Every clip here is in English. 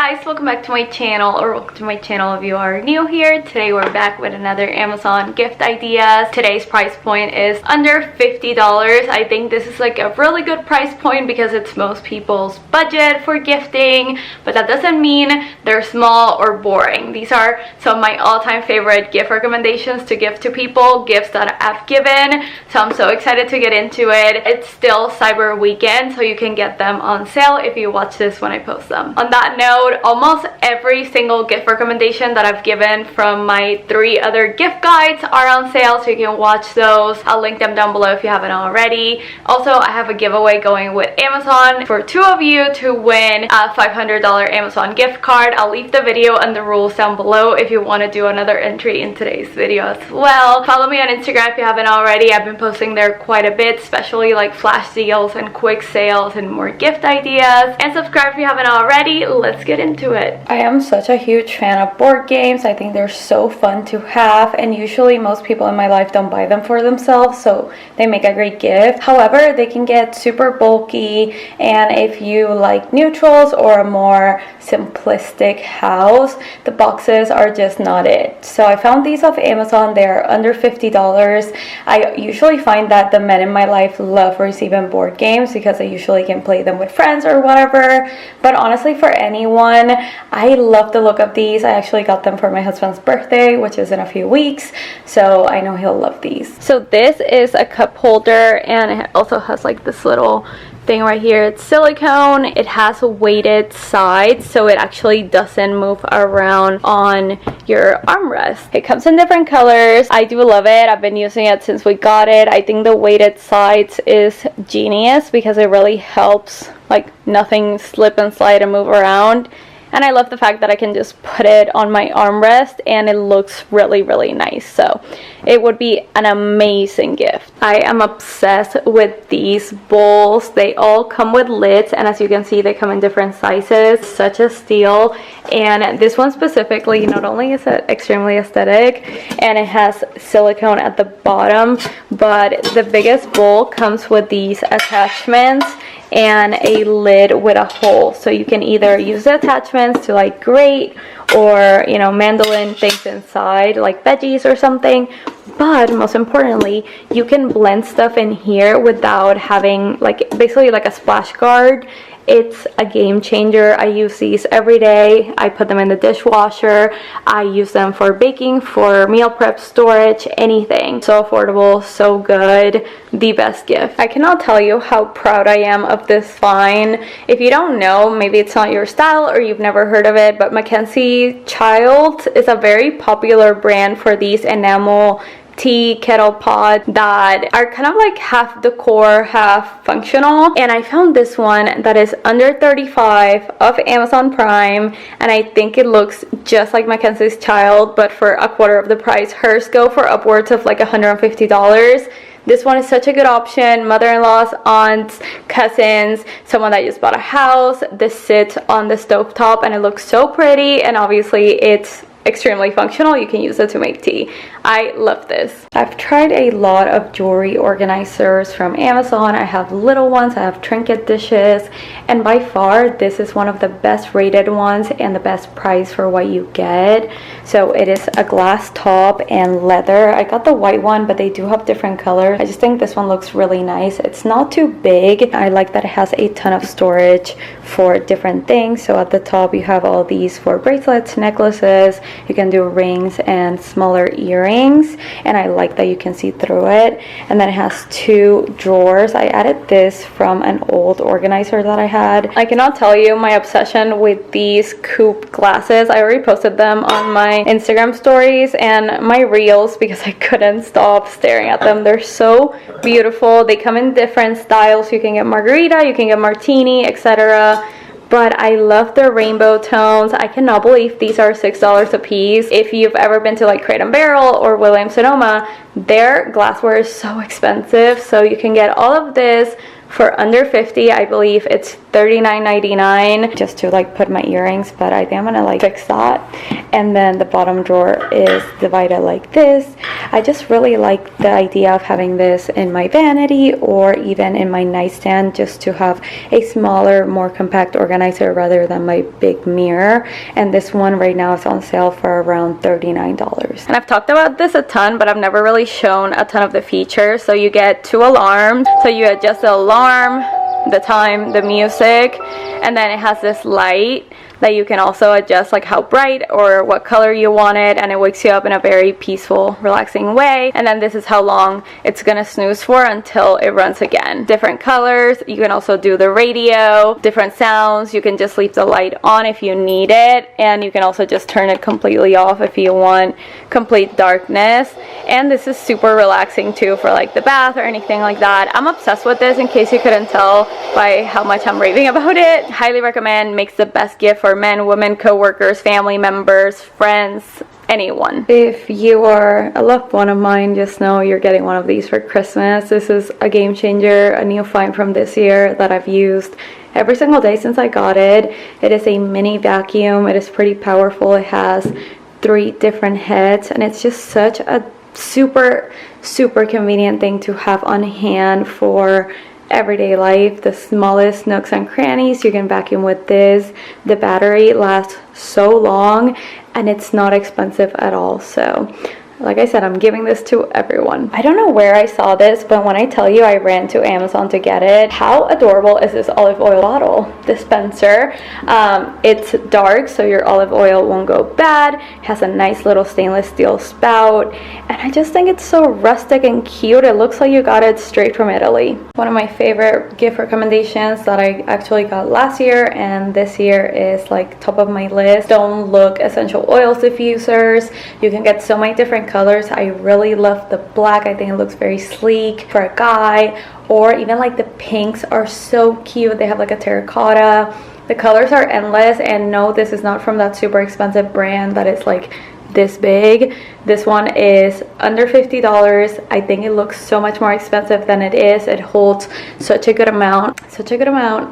guys, welcome back to my channel, or welcome to my channel if you are new here. Today we're back with another Amazon gift ideas. Today's price point is under $50. I think this is like a really good price point because it's most people's budget for gifting, but that doesn't mean they're small or boring. These are some of my all-time favorite gift recommendations to give to people, gifts that I've given, so I'm so excited to get into it. It's still Cyber Weekend, so you can get them on sale if you watch this when I post them. On that note, almost every single gift recommendation that I've given from my 3 other gift guides are on sale, so you can watch those. I'll link them down below if you haven't already. Also, I have a giveaway going with Amazon for 2 of you to win a $500 Amazon gift card. I'll leave the video and the rules down below if you want to do another entry in today's video as well. Follow me on Instagram if you haven't already. I've been posting there quite a bit, especially like flash deals and quick sales and more gift ideas. And subscribe if you haven't already. Let's get into it. I am such a huge fan of board games. I think they're so fun to have, and usually most people in my life don't buy them for themselves, so they make a great gift. However, they can get super bulky, and if you like neutrals or a more simplistic house, the boxes are just not it. So I found these off Amazon. They're under $50. I usually find that the men in my life love receiving board games because I usually can play them with friends or whatever, but honestly, for anyone, I love the look of these. I actually got them for my husband's birthday, which is in a few weeks, so I know he'll love these. So this is a cup holder, and it also has like this little thing right here. It's silicone. It has weighted sides, so it actually doesn't move around on your armrest. It comes in different colors. I do love it. I've been using it since we got it. I think the weighted sides is genius because it really helps like nothing slip and slide and move around. And I love the fact that I can just put it on my armrest and it looks really nice. So it would be an amazing gift. I am obsessed with these bowls. They all come with lids, and as you can see, they come in different sizes. Such a steal. And this one specifically, not only is it extremely aesthetic and it has silicone at the bottom, but the biggest bowl comes with these attachments and a lid with a hole, so you can either use the attachments to like grate or, you know, mandolin things inside like veggies or something, but most importantly, you can blend stuff in here without having like basically like a splash guard. It's a game changer. I use these every day. I put them in the dishwasher. I use them for baking, for meal prep, storage, anything. So affordable, so good, the best gift. I cannot tell you how proud I am of this find. If you don't know, maybe it's not your style or you've never heard of it, but Mackenzie Child is a very popular brand for these enamel tea kettle pots that are kind of like half decor, half functional, and I found this one that is under $35 of Amazon Prime, and I think it looks just like Mackenzie's Child, but for a quarter of the price. Hers go for upwards of like $150. This one is such a good option. Mother-in-laws, aunts, cousins, someone that just bought a house. This sits on the stovetop and it looks so pretty, and obviously it's extremely functional. You can use it to make tea. I love this. I've tried a lot of jewelry organizers from Amazon. I have little ones, I have trinket dishes, and by far this is one of the best rated ones and the best price for what you get. So it is a glass top and leather. I got the white one, but they do have different colors. I just think this one looks really nice. It's not too big. I like that it has a ton of storage for different things. So at the top you have all these for bracelets, necklaces. You can do rings and smaller earrings, and I like that you can see through it. And then it has 2 drawers. I added this from an old organizer that I had. I cannot tell you my obsession with these coupe glasses. I already posted them on my Instagram stories and my reels because I couldn't stop staring at them. They're so beautiful. They come in different styles. You can get margarita, you can get martini, etc. But I love the rainbow tones. I cannot believe these are $6 a piece. If you've ever been to like Crate & Barrel or Williams-Sonoma, their glassware is so expensive. So you can get all of this for under $50. I believe it's $39.99 just to like put my earrings, but I think I'm gonna like fix that. And then the bottom drawer is divided like this. I just really like the idea of having this in my vanity or even in my nightstand, just to have a smaller, more compact organizer rather than my big mirror. And this one right now is on sale for around $39. And I've talked about this a ton, but I've never really shown a ton of the features. So you get 2 alarms, so you adjust the alarm, the time, the music, and then it has this light that you can also adjust like how bright or what color you want it, and it wakes you up in a very peaceful, relaxing way. And then this is how long it's gonna snooze for until it runs again. Different colors. You can also do the radio, different sounds. You can just leave the light on if you need it, and you can also just turn it completely off if you want complete darkness. And this is super relaxing too for like the bath or anything like that. I'm obsessed with this, in case you couldn't tell by how much I'm raving about it. Highly recommend. Makes the best gift for men, women, co-workers, family members, friends, anyone. If you are a loved one of mine, just know you're getting one of these for Christmas. This is a game changer, a new find from this year that I've used every single day since I got it. It is a mini vacuum. It is pretty powerful. It has 3 different heads, and it's just such a super convenient thing to have on hand for everyday life. The smallest nooks and crannies you can vacuum with this. The battery lasts so long, and it's not expensive at all. So like I said, I'm giving this to everyone. I don't know where I saw this, but when I tell you I ran to Amazon to get it, how adorable is this olive oil bottle dispenser? It's dark, so your olive oil won't go bad. It has a nice little stainless steel spout, and I just think it's so rustic and cute. It looks like you got it straight from Italy. One of my favorite gift recommendations that I actually got last year and this year is like top of my list. Don't Look essential oils diffusers. You can get so many different colors. I really love the black. I think it looks very sleek for a guy, or even like the pinks are so cute. They have like a terracotta. The colors are endless, and no, this is not from that super expensive brand that is like this big. This one is under $50. I think it looks so much more expensive than it is. It holds such a good amount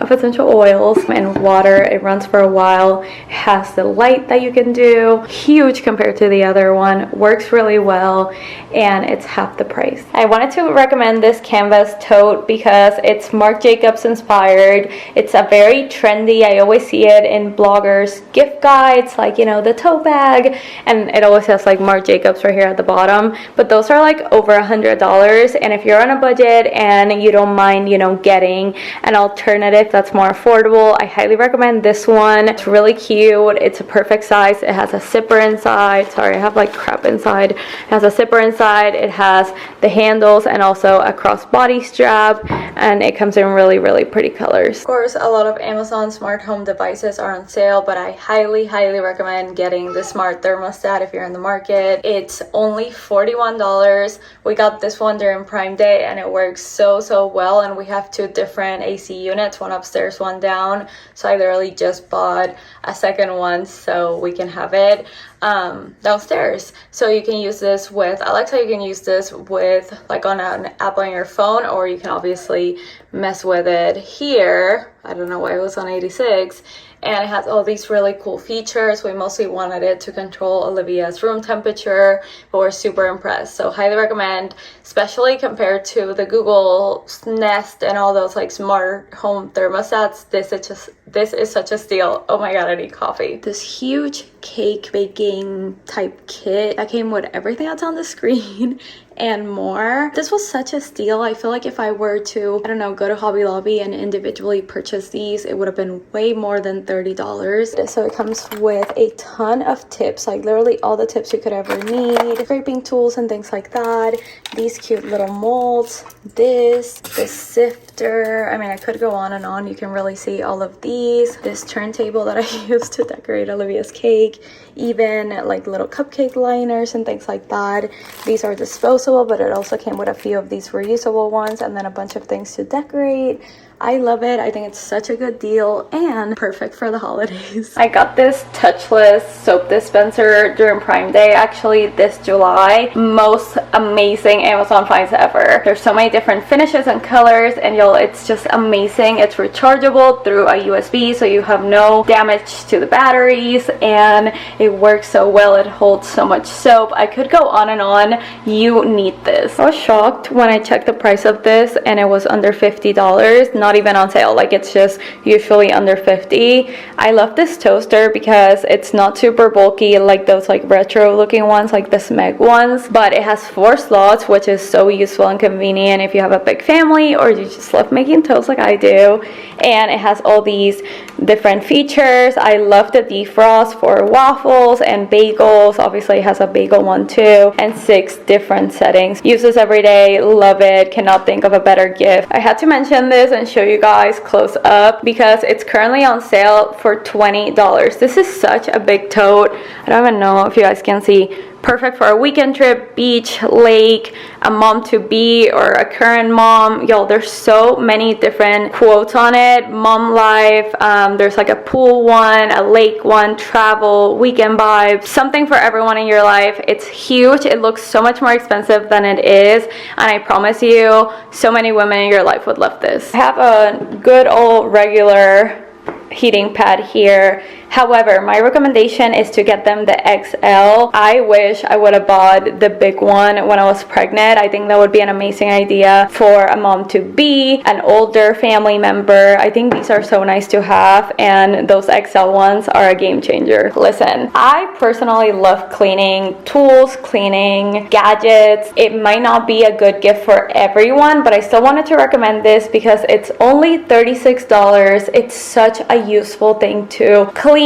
of essential oils and water. It runs for a while. It has the light that you can do, huge compared to the other one, works really well, and it's half the price. I wanted to recommend this canvas tote because it's Marc Jacobs inspired. It's a very trendy, I always see it in bloggers gift guides, like, you know, the tote bag, and it always has like Marc Jacobs right here at the bottom, but those are like over $100. And if you're on a budget and you don't mind, you know, getting an alternative that's more affordable, I highly recommend this one. It's really cute. It's a perfect size. It has a zipper inside. Sorry, I have like crap inside. It has a zipper inside. It has the handles and also a crossbody strap, and it comes in really pretty colors. Of course, a lot of Amazon smart home devices are on sale, but I highly recommend getting the smart thermostat if you're in the market. It's only $41. We got this one during Prime Day, and it works so well. And we have 2 different AC units, one upstairs, one down. So I literally just bought a second one so we can have it downstairs. So you can use this with Alexa. You can use this with like on an app on your phone, or you can obviously mess with it here. I don't know why it was on 86. And it has all these really cool features. We mostly wanted it to control Olivia's room temperature, but we're super impressed. So highly recommend, especially compared to the Google Nest and all those like smart home thermostats. This is such a steal. Oh my god, I need coffee. This huge cake baking type kit that came with everything that's on the screen and more. This was such a steal. I feel like if I were to, I don't know, go to Hobby Lobby and individually purchase these, it would have been way more than $30. So it comes with a ton of tips, like literally all the tips you could ever need, scraping tools and things like that. These cute little molds, this sifter. I mean, I could go on and on. You can really see all of these. This turntable that I used to decorate Olivia's cake, even like little cupcake liners and things like that. These are disposable, but it also came with a few of these reusable ones, and then a bunch of things to decorate. I love it. I think it's such a good deal and perfect for the holidays. I got this touchless soap dispenser during Prime Day, actually this July. Most amazing Amazon finds ever. There's so many different finishes and colors, and y'all, it's just amazing. It's rechargeable through a USB, so you have no damage to the batteries, and it works so well. It holds so much soap. I could go on and on. You need this. I was shocked when I checked the price of this and it was under $50. Not even on sale. Like, it's just usually under $50. I love this toaster because it's not super bulky like those like retro looking ones, like the Smeg ones, but it has 4 slots, which is so useful and convenient if you have a big family or you just love making toast like I do. And it has all these different features. I love the defrost for waffles and bagels. Obviously it has a bagel one too, and 6 different settings. Use this every day. Love it. Cannot think of a better gift. I had to mention this and show you guys close up because it's currently on sale for $20. This is such a big tote. I don't even know if you guys can see. Perfect for a weekend trip, beach, lake, a mom-to-be or a current mom. Y'all, there's so many different quotes on it. Mom life, there's like a pool one, a lake one, travel, weekend vibes, something for everyone in your life. It's huge. It looks so much more expensive than it is, and I promise you, so many women in your life would love this. I have a good old regular heating pad here. However, my recommendation is to get them the XL. I wish I would have bought the big one when I was pregnant. I think that would be an amazing idea for a mom-to-be, an older family member. I think these are so nice to have, and those XL ones are a game changer. Listen, I personally love cleaning tools, cleaning gadgets. It might not be a good gift for everyone, but I still wanted to recommend this because it's only $36. It's such a useful thing to clean.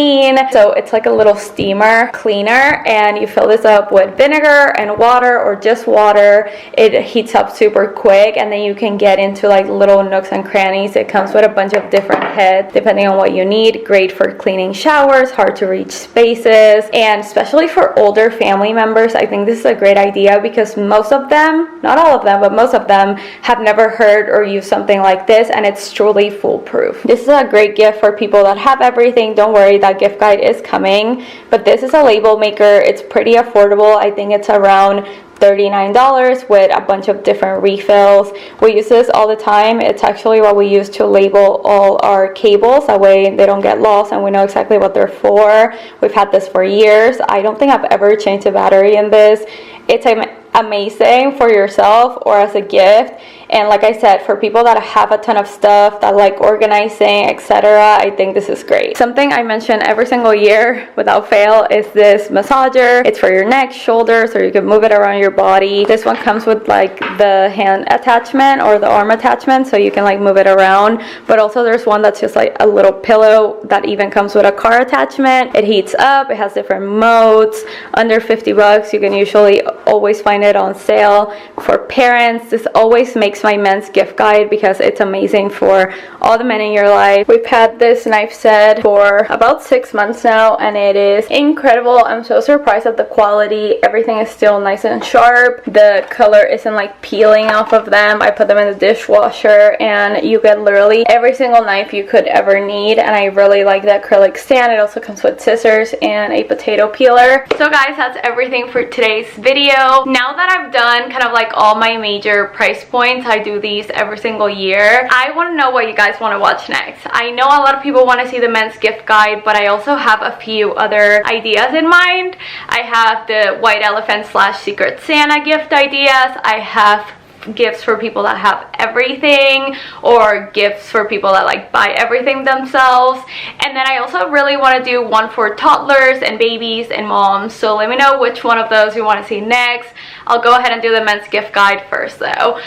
So it's like a little steamer cleaner, and you fill this up with vinegar and water or just water. It heats up super quick, and then you can get into like little nooks and crannies. It comes with a bunch of different heads depending on what you need. Great for cleaning showers, hard to reach spaces, and especially for older family members, I think this is a great idea because most of them, not all of them, but most of them have never heard or used something like this, and it's truly foolproof. This is a great gift for people that have everything. Don't worry, that gift guide is coming, but this is a label maker. It's pretty affordable. I think it's around $39 with a bunch of different refills. We use this all the time. It's actually what we use to label all our cables. That way they don't get lost and we know exactly what they're for. We've had this for years. I don't think I've ever changed a battery in this. It's amazing for yourself or as a gift. And like I said, for people that have a ton of stuff, that like organizing, etc., I think this is great. Something I mention every single year without fail is this massager. It's for your neck, shoulders, or you can move it around your body. This one comes with like the hand attachment or the arm attachment, so you can like move it around. But also there's one that's just like a little pillow that even comes with a car attachment. It heats up. It has different modes. Under 50 bucks. You can usually always find it on sale. For parents, this always makes my men's gift guide because it's amazing for all the men in your life. We've had this knife set for about 6 months now, and it is incredible. I'm so surprised at the quality. Everything is still nice and sharp. The color isn't like peeling off of them. I put them in the dishwasher, and you get literally every single knife you could ever need, and I really like the acrylic stand. It also comes with scissors and a potato peeler. So guys, that's everything for today's video. Now that I've done kind of like all my major price points, I do these every single year. I want to know what you guys want to watch next. I know a lot of people want to see the men's gift guide, but I also have a few other ideas in mind. I have the white elephant / secret Santa gift ideas. I have gifts for people that have everything, or gifts for people that like buy everything themselves. And then I also really want to do one for toddlers and babies and moms, so let me know which one of those you want to see next. I'll go ahead and do the men's gift guide first though.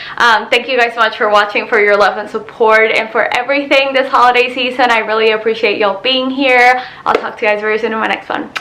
Thank you guys so much for watching, for your love and support, and for everything this holiday season. I really appreciate y'all being here. I'll talk to you guys very soon in my next one.